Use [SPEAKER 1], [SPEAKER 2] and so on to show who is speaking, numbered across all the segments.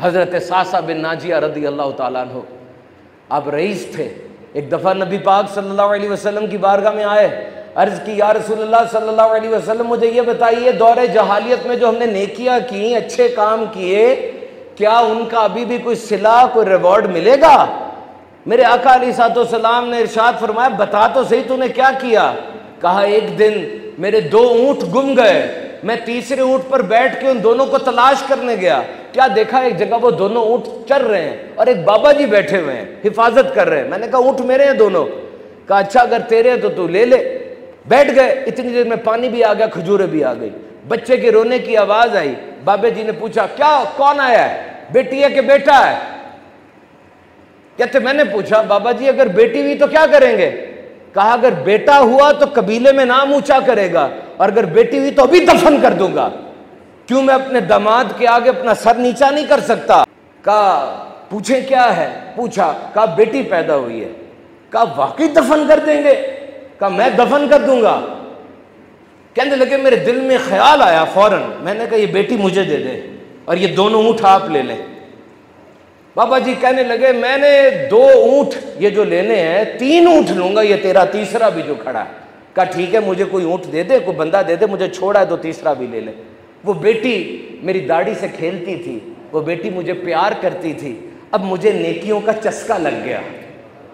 [SPEAKER 1] हज़रत सासा बिन नाजिया रदी अल्लाह ताला अन्हु, आप रईस थे। एक दफ़ा नबी पाक सल्लल्लाहु अलैहि वसल्लम की बारगाह में आए, अर्ज़ की या रसूलल्लाह सल्लल्लाहु अलैहि वसल्लम, मुझे ये बताइए दौरे जहालियत में जो हमने नेकियां की, अच्छे काम किए, क्या उनका अभी भी कोई सिला, कोई रिवॉर्ड मिलेगा? मेरे आका अलैहिस्सलाम ने इरशाद फरमाया, बता तो सही तूने क्या किया। कहा, एक दिन मेरे 2 ऊँट गुम गए, मैं तीसरे ऊँट पर बैठ के उन दोनों को तलाश करने गया। क्या देखा, एक जगह वो दोनों ऊँट चल रहे हैं और एक बाबा जी बैठे हुए हैं, हिफाजत कर रहे हैं। मैंने कहा ऊँट मेरे हैं दोनों। कहा अच्छा, अगर तेरे हैं तो तू ले ले। बैठ गए, इतनी देर में पानी भी आ गया, खजूरें भी आ गई। बच्चे के रोने की आवाज आई। बाबा जी ने पूछा, क्या, कौन आया है? बेटी है कि बेटा है? कहते मैंने पूछा, बाबा जी अगर बेटी हुई तो क्या करेंगे? कहा, अगर बेटा हुआ तो कबीले में नाम ऊंचा करेगा, और अगर बेटी हुई तो अभी दफन कर दूंगा। क्यों, मैं अपने दामाद के आगे अपना सर नीचा नहीं कर सकता? कहा पूछे क्या है? पूछा, कहा बेटी पैदा हुई है। कहा वाकई दफन कर देंगे? कहा मैं दफन कर दूंगा। कहने लगे मेरे दिल में ख्याल आया फौरन, मैंने कहा ये बेटी मुझे दे दे और ये दोनों ऊँट आप ले लें। बाबा जी कहने लगे मैंने 2 ऊँट ये जो लेने हैं, 3 ऊँट लूंगा, ये तेरा तीसरा भी जो खड़ा है। कहा ठीक है, मुझे कोई ऊँट दे दे, कोई बंदा दे दे, मुझे छोड़ा है तो तीसरा भी ले ले। वो बेटी मेरी दाढ़ी से खेलती थी, वो बेटी मुझे प्यार करती थी। अब मुझे नेकियों का चस्का लग गया,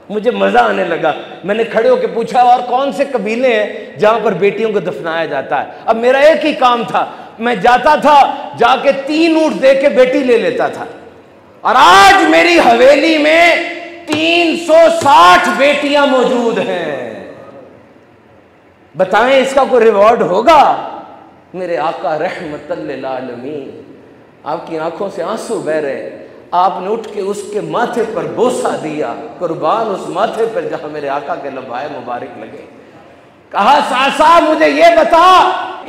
[SPEAKER 1] मुझे मजा आने लगा। मैंने खड़े होकर पूछा, और कौन से कबीले हैं जहां पर बेटियों को दफनाया जाता है? अब मेरा एक ही काम था, मैं जाता था, जाके 3 ऊँट दे के बेटी ले लेता था। और आज मेरी हवेली में 360 बेटियां मौजूद हैं। बताएं इसका कोई रिवॉर्ड होगा? मेरे आका रहमतल लिल आलमीन, आपकी आंखों से आंसू बह रहे, आपने उठ के उसके माथे पर बोसा दिया, कुर्बान उस माथे पर जहां मेरे आका के लबाए मुबारक लगे। कहा सासा मुझे ये बता,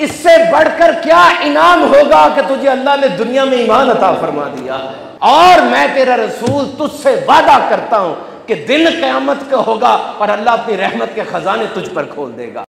[SPEAKER 1] इससे बढ़कर क्या इनाम होगा कि तुझे अल्लाह ने दुनिया में ईमान अता फरमा दिया, और मैं तेरा रसूल तुझसे वादा करता हूं कि दिन क़यामत का होगा और अल्लाह अपनी रहमत के खजाने तुझ पर खोल देगा।